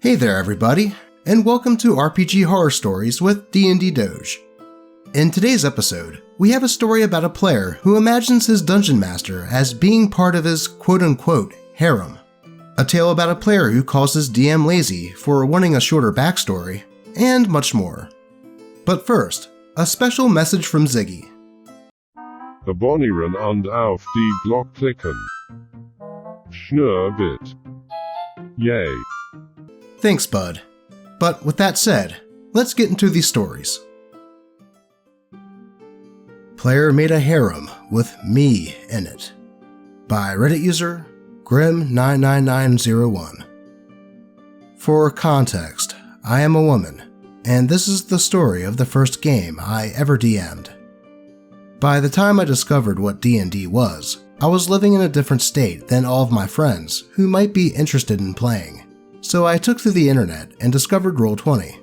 Hey there everybody, and welcome to RPG Horror Stories with DnD Doge. In today's episode, we have a story about a player who imagines his dungeon master as being part of his quote-unquote harem. A tale about a player who calls his DM lazy for wanting a shorter backstory, and much more. But first, a special message from Ziggy. Abonnieren und auf die Glock klicken. Schnur bit. Yay. Thanks, bud. But with that said, let's get into these stories. Player made a harem with me in it. By Reddit user Grim99901. For context, I am a woman, and this is the story of the first game I ever DM'd. By the time I discovered what D&D was, I was living in a different state than all of my friends who might be interested in playing. So I took to the internet and discovered Roll20.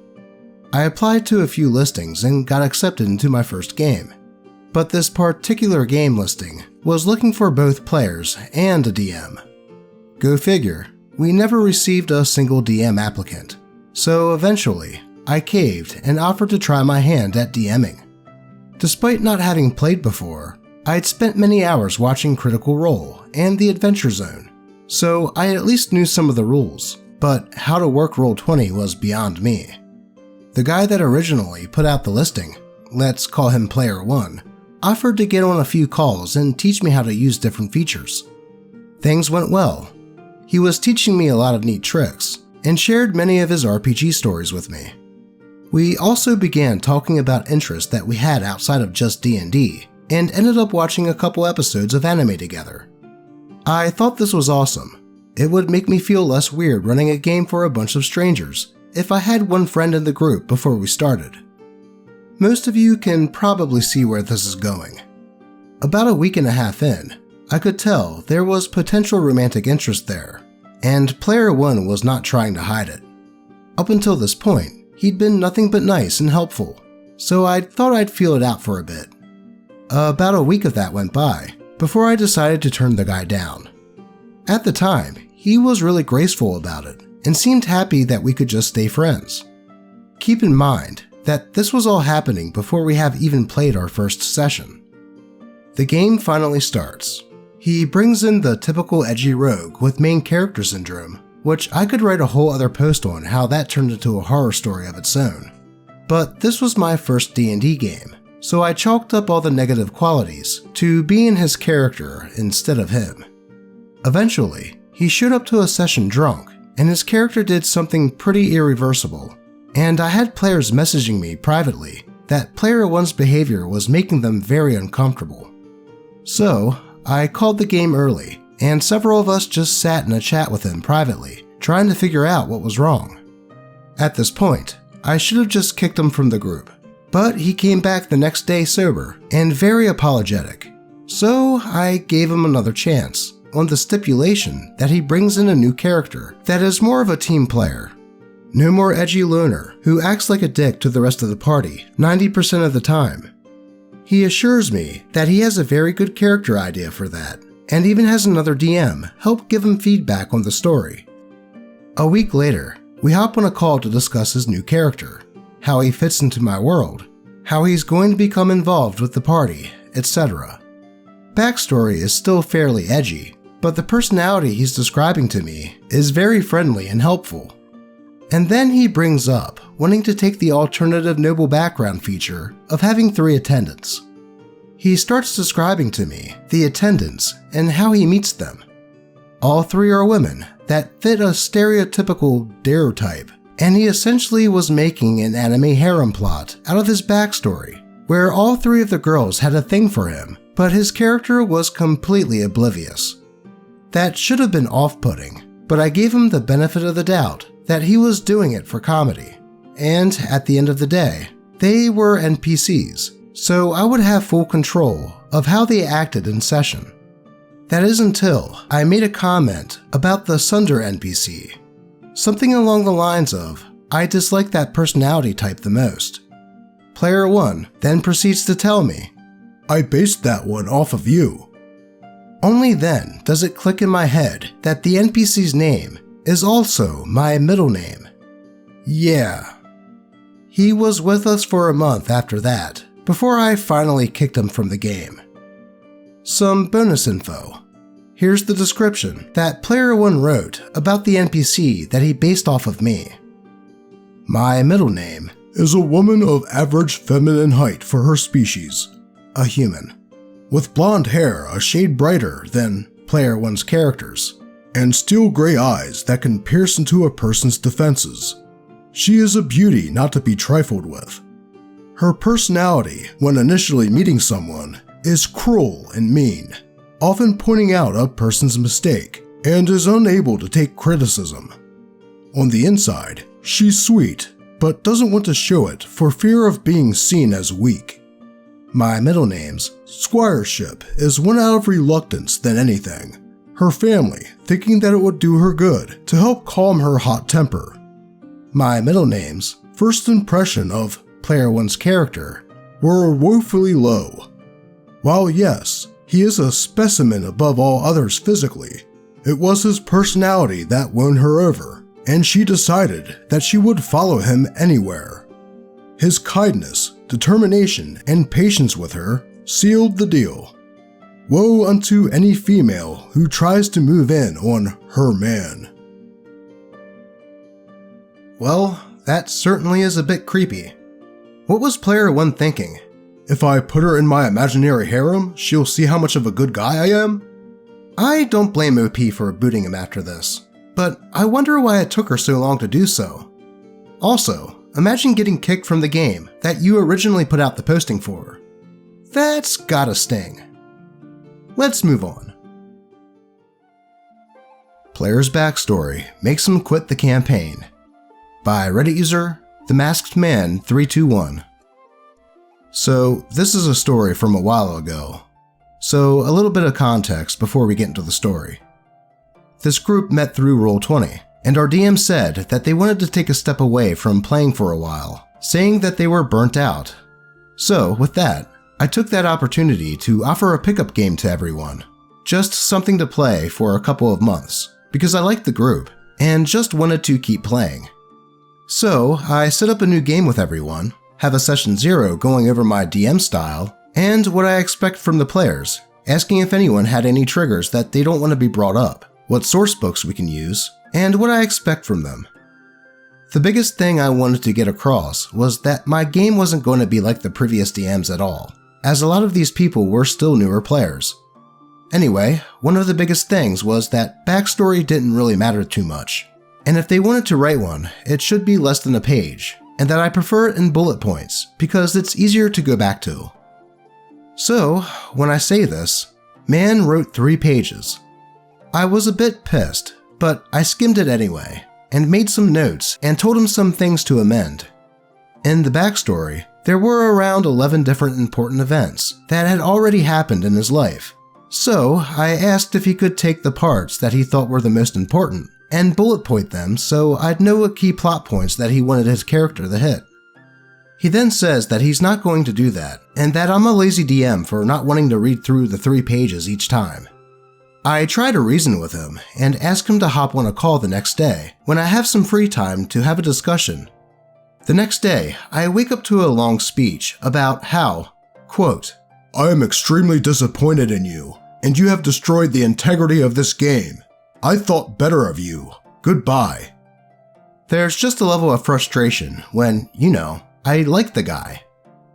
I applied to a few listings and got accepted into my first game. But this particular game listing was looking for both players and a DM. Go figure, we never received a single DM applicant. So eventually, I caved and offered to try my hand at DMing. Despite not having played before, I'd spent many hours watching Critical Role and The Adventure Zone, so I at least knew some of the rules. But how to work Roll20 was beyond me. The guy that originally put out the listing, let's call him Player 1, offered to get on a few calls and teach me how to use different features. Things went well. He was teaching me a lot of neat tricks, and shared many of his RPG stories with me. We also began talking about interests that we had outside of just D&D, and ended up watching a couple episodes of anime together. I thought this was awesome. It would make me feel less weird running a game for a bunch of strangers if I had one friend in the group before we started. Most of you can probably see where this is going. About a week and a half in, I could tell there was potential romantic interest there, and Player 1 was not trying to hide it. Up until this point, he'd been nothing but nice and helpful, so I thought I'd feel it out for a bit. About a week of that went by before I decided to turn the guy down. At the time, he was really graceful about it and seemed happy that we could just stay friends. Keep in mind that this was all happening before we have even played our first session. The game finally starts. He brings in the typical edgy rogue with main character syndrome, which I could write a whole other post on how that turned into a horror story of its own. But this was my first D&D game, so I chalked up all the negative qualities to being his character instead of him. Eventually, he showed up to a session drunk, and his character did something pretty irreversible, and I had players messaging me privately that Player 1's behavior was making them very uncomfortable. So, I called the game early, and several of us just sat in a chat with him privately, trying to figure out what was wrong. At this point, I should have just kicked him from the group, but he came back the next day sober and very apologetic, so I gave him another chance, on the stipulation that he brings in a new character that is more of a team player. No more edgy loner who acts like a dick to the rest of the party 90% of the time. He assures me that he has a very good character idea for that, and even has another DM help give him feedback on the story. A week later, we hop on a call to discuss his new character, how he fits into my world, how he's going to become involved with the party, etc. Backstory is still fairly edgy, but the personality he's describing to me is very friendly and helpful. And then he brings up wanting to take the alternative noble background feature of having 3 attendants. He starts describing to me the attendants and how he meets them. All 3 are women that fit a stereotypical stereotype, and he essentially was making an anime harem plot out of his backstory, where all 3 of the girls had a thing for him, but his character was completely oblivious. That should have been off-putting, but I gave him the benefit of the doubt that he was doing it for comedy. And at the end of the day, they were NPCs, so I would have full control of how they acted in session. That is until I made a comment about the Sunder NPC. Something along the lines of, I dislike that personality type the most. Player 1 then proceeds to tell me, I based that one off of you. Only then does it click in my head that the NPC's name is also my middle name, Yeah. He was with us for a month after that, before I finally kicked him from the game. Some bonus info. Here's the description that Player 1 wrote about the NPC that he based off of me. My middle name is a woman of average feminine height for her species, a human, with blonde hair a shade brighter than Player 1's characters, and steel gray eyes that can pierce into a person's defenses. She is a beauty not to be trifled with. Her personality, when initially meeting someone, is cruel and mean, often pointing out a person's mistake, and is unable to take criticism. On the inside, she's sweet, but doesn't want to show it for fear of being seen as weak. My middle name's squireship is one out of reluctance than anything, her family thinking that it would do her good to help calm her hot temper. My middle name's first impression of Player 1's character were woefully low. While yes, he is a specimen above all others physically, it was his personality that won her over, and she decided that she would follow him anywhere. His kindness, determination, and patience with her sealed the deal. Woe unto any female who tries to move in on her man. Well, that certainly is a bit creepy. What was Player 1 thinking? If I put her in my imaginary harem, she'll see how much of a good guy I am? I don't blame OP for booting him after this, but I wonder why it took her so long to do so. Also, imagine getting kicked from the game that you originally put out the posting for. That's gotta sting. Let's move on. Player's backstory makes him quit the campaign. By Reddit user, TheMaskedMan321. So, this is a story from a while ago. So, a little bit of context before we get into the story. This group met through Roll20, and our DM said that they wanted to take a step away from playing for a while, saying that they were burnt out. So, with that, I took that opportunity to offer a pickup game to everyone. Just something to play for a couple of months, because I liked the group, and just wanted to keep playing. So, I set up a new game with everyone, have a session 0 going over my DM style, and what I expect from the players, asking if anyone had any triggers that they don't want to be brought up, what source books we can use, and what I expect from them. The biggest thing I wanted to get across was that my game wasn't going to be like the previous DMs at all, as a lot of these people were still newer players. Anyway, one of the biggest things was that backstory didn't really matter too much, and if they wanted to write one, it should be less than a page, and that I prefer it in bullet points because it's easier to go back to. So, when I say this, man wrote 3 pages. I was a bit pissed, but I skimmed it anyway, and made some notes and told him some things to amend. In the backstory, there were around 11 different important events that had already happened in his life. So, I asked if he could take the parts that he thought were the most important and bullet point them so I'd know what key plot points that he wanted his character to hit. He then says that he's not going to do that, and that I'm a lazy DM for not wanting to read through the 3 pages each time. I try to reason with him and ask him to hop on a call the next day when I have some free time to have a discussion. The next day, I wake up to a long speech about how, quote, I am extremely disappointed in you, and you have destroyed the integrity of this game. I thought better of you. Goodbye. There's just a level of frustration when, I liked the guy.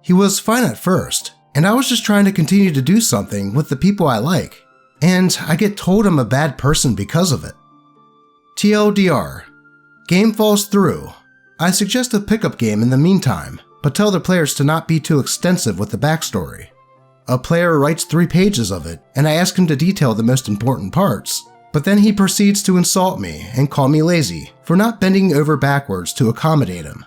He was fine at first, and I was just trying to continue to do something with the people I like, and I get told I'm a bad person because of it. TLDR. Game falls through. I suggest a pickup game in the meantime, but tell the players to not be too extensive with the backstory. A player writes 3 pages of it, and I ask him to detail the most important parts, but then he proceeds to insult me and call me lazy for not bending over backwards to accommodate him.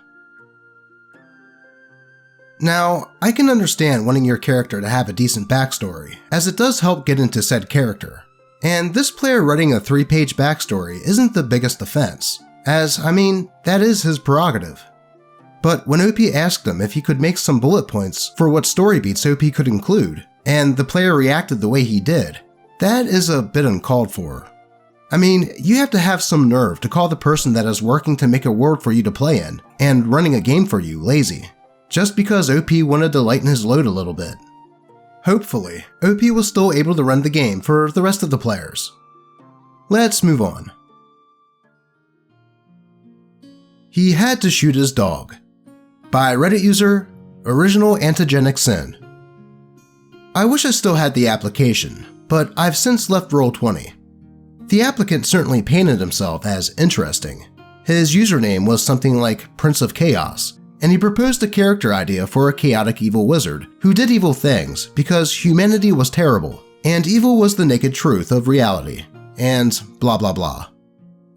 Now, I can understand wanting your character to have a decent backstory, as it does help get into said character. And this player writing a 3-page backstory isn't the biggest offense, as, that is his prerogative. But when OP asked him if he could make some bullet points for what story beats OP could include, and the player reacted the way he did, that is a bit uncalled for. I mean, you have to have some nerve to call the person that is working to make a world for you to play in and running a game for you lazy, just because OP wanted to lighten his load a little bit. Hopefully, OP was still able to run the game for the rest of the players. Let's move on. He had to shoot his dog. By Reddit user, Original Antigenic Sin. I wish I still had the application, but I've since left Roll20. The applicant certainly painted himself as interesting. His username was something like Prince of Chaos, and he proposed a character idea for a chaotic evil wizard who did evil things because humanity was terrible, and evil was the naked truth of reality, and blah blah blah.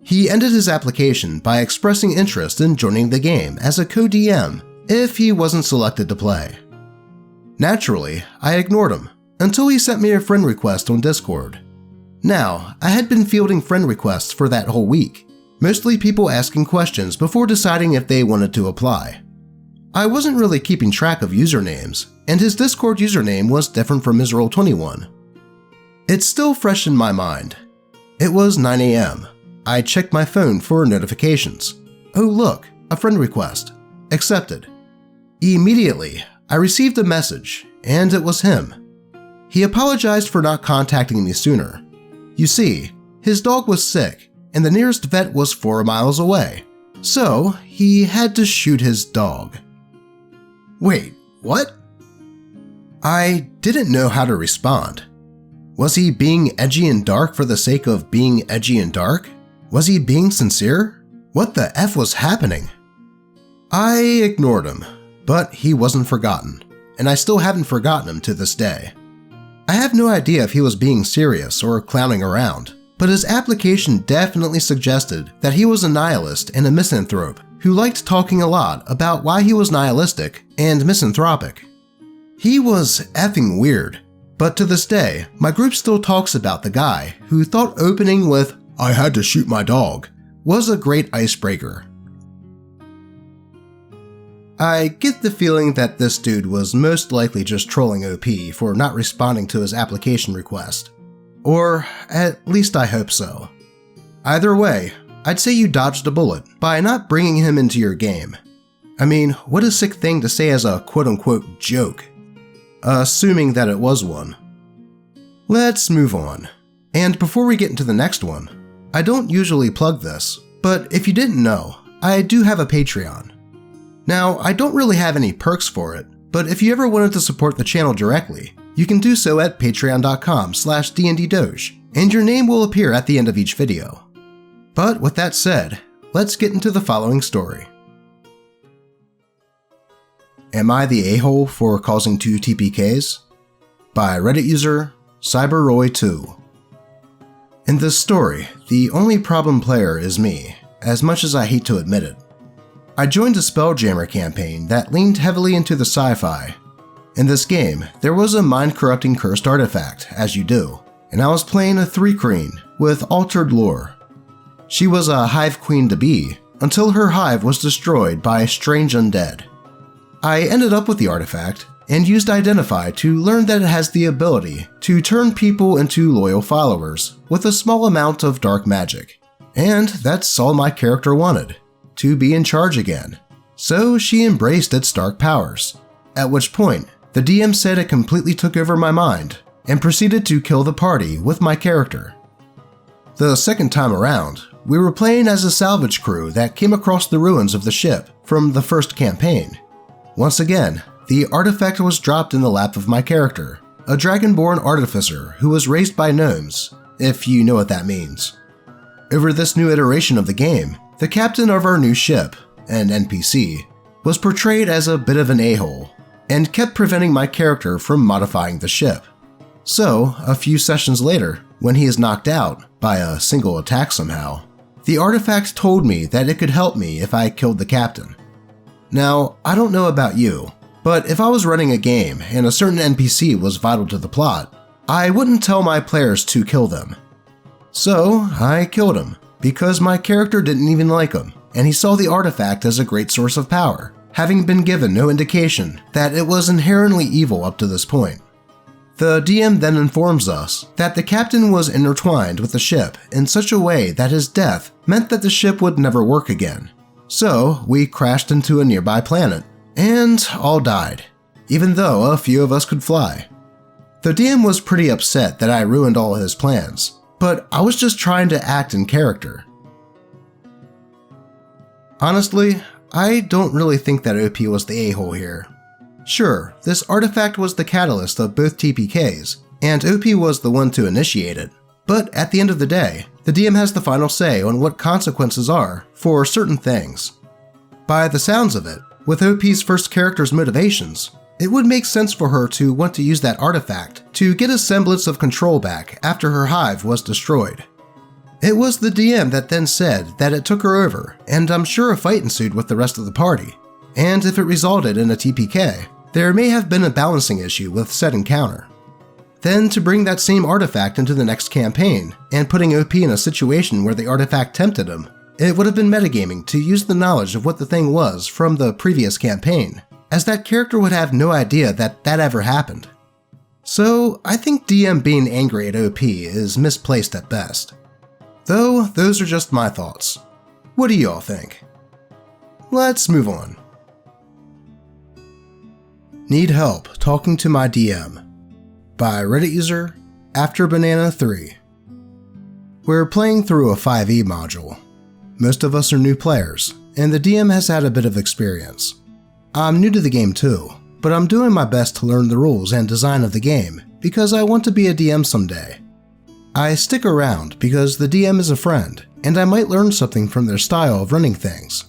He ended his application by expressing interest in joining the game as a co-DM if he wasn't selected to play. Naturally, I ignored him until he sent me a friend request on Discord. Now, I had been fielding friend requests for that whole week, mostly people asking questions before deciding if they wanted to apply. I wasn't really keeping track of usernames, and his Discord username was different from his Roll21. It's still fresh in my mind. It was 9 AM. I checked my phone for notifications. Oh look, a friend request. Accepted. Immediately, I received a message, and it was him. He apologized for not contacting me sooner. You see, his dog was sick, and the nearest vet was 4 miles away, so he had to shoot his dog. Wait, what? I didn't know how to respond. Was he being edgy and dark for the sake of being edgy and dark? Was he being sincere? What the F was happening? I ignored him, but he wasn't forgotten, and I still haven't forgotten him to this day. I have no idea if he was being serious or clowning around, but his application definitely suggested that he was a nihilist and a misanthrope who liked talking a lot about why he was nihilistic and misanthropic. He was effing weird, but to this day, my group still talks about the guy who thought opening with "I had to shoot my dog" was a great icebreaker. I get the feeling that this dude was most likely just trolling OP for not responding to his application request. Or at least I hope so. Either way, I'd say you dodged a bullet by not bringing him into your game. I mean, what a sick thing to say as a quote-unquote joke. Assuming that it was one. Let's move on. And before we get into the next one, I don't usually plug this, but if you didn't know, I do have a Patreon. Now, I don't really have any perks for it, but if you ever wanted to support the channel directly, you can do so at patreon.com/DnD Doge, and your name will appear at the end of each video. But with that said, let's get into the following story. Am I the a-hole for causing 2 TPKs? By Reddit user CyberRoy2. In this story, the only problem player is me, as much as I hate to admit it. I joined a Spelljammer campaign that leaned heavily into the sci-fi. In this game, there was a mind-corrupting cursed artifact, as you do, and I was playing a 3-queen with altered lore. She was a hive queen to be, until her hive was destroyed by strange undead. I ended up with the artifact, and used Identify to learn that it has the ability to turn people into loyal followers with a small amount of dark magic. And that's all my character wanted. To be in charge again, so she embraced its dark powers, at which point the DM said it completely took over my mind and proceeded to kill the party with my character. The second time around, we were playing as a salvage crew that came across the ruins of the ship from the first campaign. Once again, the artifact was dropped in the lap of my character, a dragonborn artificer who was raised by gnomes, if you know what that means. Over this new iteration of the game, the captain of our new ship, an NPC, was portrayed as a bit of an a-hole, and kept preventing my character from modifying the ship. So, a few sessions later, when he is knocked out by a single attack somehow, the artifact told me that it could help me if I killed the captain. Now, I don't know about you, but if I was running a game and a certain NPC was vital to the plot, I wouldn't tell my players to kill them. So, I killed him, because my character didn't even like him, and he saw the artifact as a great source of power, having been given no indication that it was inherently evil up to this point. The DM then informs us that the captain was intertwined with the ship in such a way that his death meant that the ship would never work again. So we crashed into a nearby planet, and all died, even though a few of us could fly. The DM was pretty upset that I ruined all his plans, but I was just trying to act in character. Honestly, I don't really think that OP was the a-hole here. Sure, this artifact was the catalyst of both TPKs, and OP was the one to initiate it, but at the end of the day, the DM has the final say on what consequences are for certain things. By the sounds of it, with OP's first character's motivations, it would make sense for her to want to use that artifact to get a semblance of control back after her hive was destroyed. It was the DM that then said that it took her over, and I'm sure a fight ensued with the rest of the party. And if it resulted in a TPK, there may have been a balancing issue with said encounter. Then to bring that same artifact into the next campaign, and putting OP in a situation where the artifact tempted him, it would have been metagaming to use the knowledge of what the thing was from the previous campaign, as that character would have no idea that that ever happened. So I think DM being angry at OP is misplaced at best. Though, those are just my thoughts. What do you all think? Let's move on. Need help talking to my DM by Reddit user AfterBanana3. We're playing through a 5e module. Most of us are new players, and the DM has had a bit of experience. I'm new to the game too, but I'm doing my best to learn the rules and design of the game because I want to be a DM someday. I stick around because the DM is a friend, and I might learn something from their style of running things.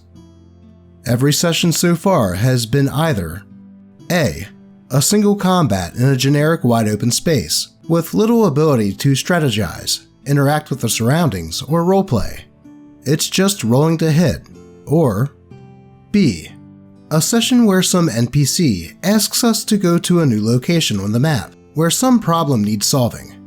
Every session so far has been either A. A single combat in a generic wide open space, with little ability to strategize, interact with the surroundings, or roleplay. It's just rolling to hit. Or B. A session where some NPC asks us to go to a new location on the map, where some problem needs solving.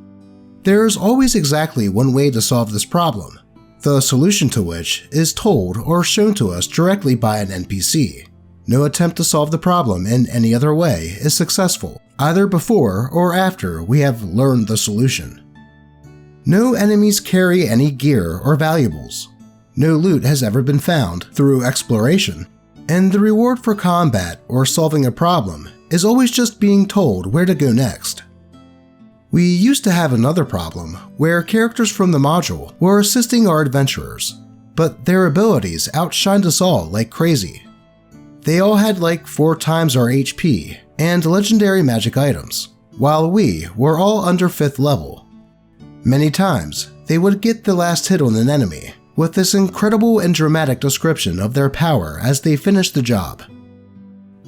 There's always exactly one way to solve this problem, the solution to which is told or shown to us directly by an NPC. No attempt to solve the problem in any other way is successful, either before or after we have learned the solution. No enemies carry any gear or valuables. No loot has ever been found through exploration, and the reward for combat or solving a problem is always just being told where to go next. We used to have another problem where characters from the module were assisting our adventurers, but their abilities outshined us all like crazy. They all had like 4 times our HP and legendary magic items, while we were all under 5th level. Many times, they would get the last hit on an enemy with this incredible and dramatic description of their power as they finished the job.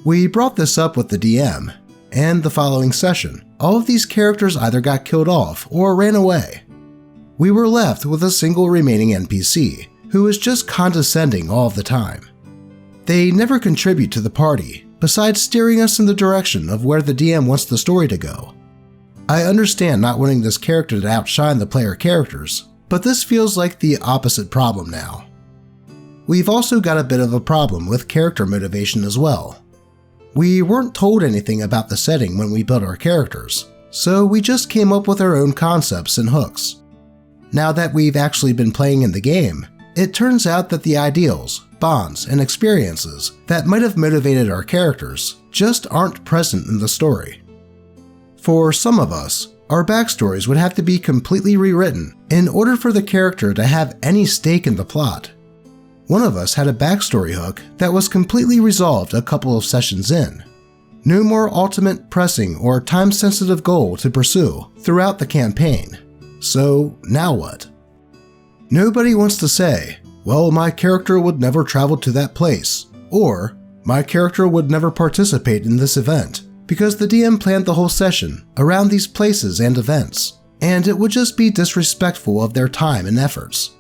We brought this up with the DM, and the following session, all of these characters either got killed off or ran away. We were left with a single remaining NPC, who was just condescending all the time. They never contribute to the party, besides steering us in the direction of where the DM wants the story to go. I understand not wanting this character to outshine the player characters, but this feels like the opposite problem now. We've also got a bit of a problem with character motivation as well. We weren't told anything about the setting when we built our characters, so we just came up with our own concepts and hooks. Now that we've actually been playing in the game, it turns out that the ideals, bonds, and experiences that might have motivated our characters just aren't present in the story. For some of us, our backstories would have to be completely rewritten in order for the character to have any stake in the plot. One of us had a backstory hook that was completely resolved a couple of sessions in. No more ultimate, pressing, or time-sensitive goal to pursue throughout the campaign. So now what? Nobody wants to say, well, my character would never travel to that place, or my character would never participate in this event, because the DM planned the whole session around these places and events, and it would just be disrespectful of their time and efforts.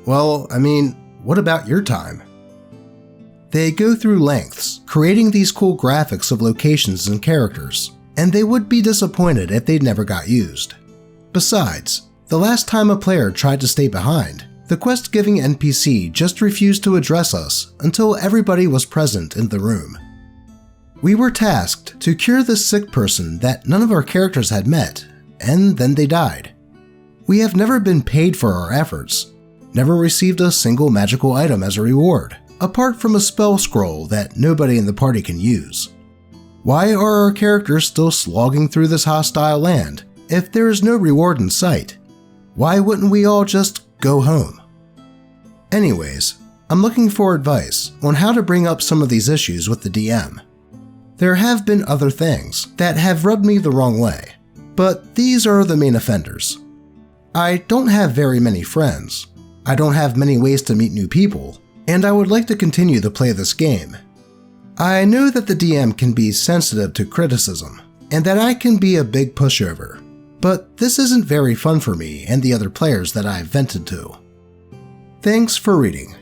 Well, I mean, what about your time? They go through lengths, creating these cool graphics of locations and characters, and they would be disappointed if they never got used. Besides, the last time a player tried to stay behind, the quest-giving NPC just refused to address us until everybody was present in the room. We were tasked to cure this sick person that none of our characters had met, and then they died. We have never been paid for our efforts, never received a single magical item as a reward, apart from a spell scroll that nobody in the party can use. Why are our characters still slogging through this hostile land if there is no reward in sight? Why wouldn't we all just go home? Anyways, I'm looking for advice on how to bring up some of these issues with the DM. There have been other things that have rubbed me the wrong way, but these are the main offenders. I don't have very many friends, I don't have many ways to meet new people, and I would like to continue to play this game. I know that the DM can be sensitive to criticism, and that I can be a big pushover, but this isn't very fun for me and the other players that I've vented to. Thanks for reading.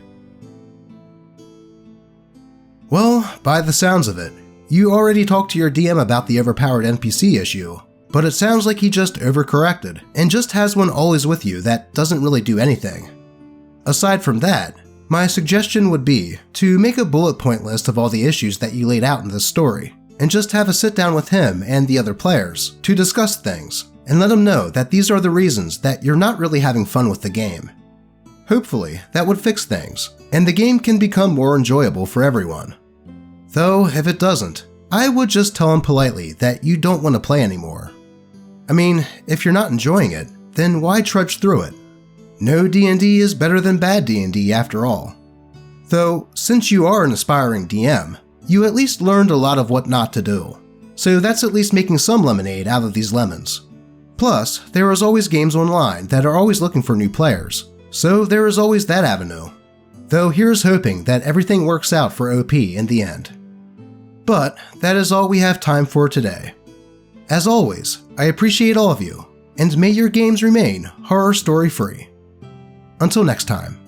Well, by the sounds of it, you already talked to your DM about the overpowered NPC issue, but it sounds like he just overcorrected and just has one always with you that doesn't really do anything. Aside from that, my suggestion would be to make a bullet point list of all the issues that you laid out in this story, and just have a sit down with him and the other players to discuss things, and let them know that these are the reasons that you're not really having fun with the game. Hopefully, that would fix things, and the game can become more enjoyable for everyone. Though, if it doesn't, I would just tell him politely that you don't want to play anymore. I mean, if you're not enjoying it, then why trudge through it? No D&D is better than bad D&D after all. Though, since you are an aspiring DM, you at least learned a lot of what not to do. So that's at least making some lemonade out of these lemons. Plus, there is always games online that are always looking for new players, so there is always that avenue. Though here's hoping that everything works out for OP in the end. But that is all we have time for today. As always, I appreciate all of you, and may your games remain horror story free. Until next time.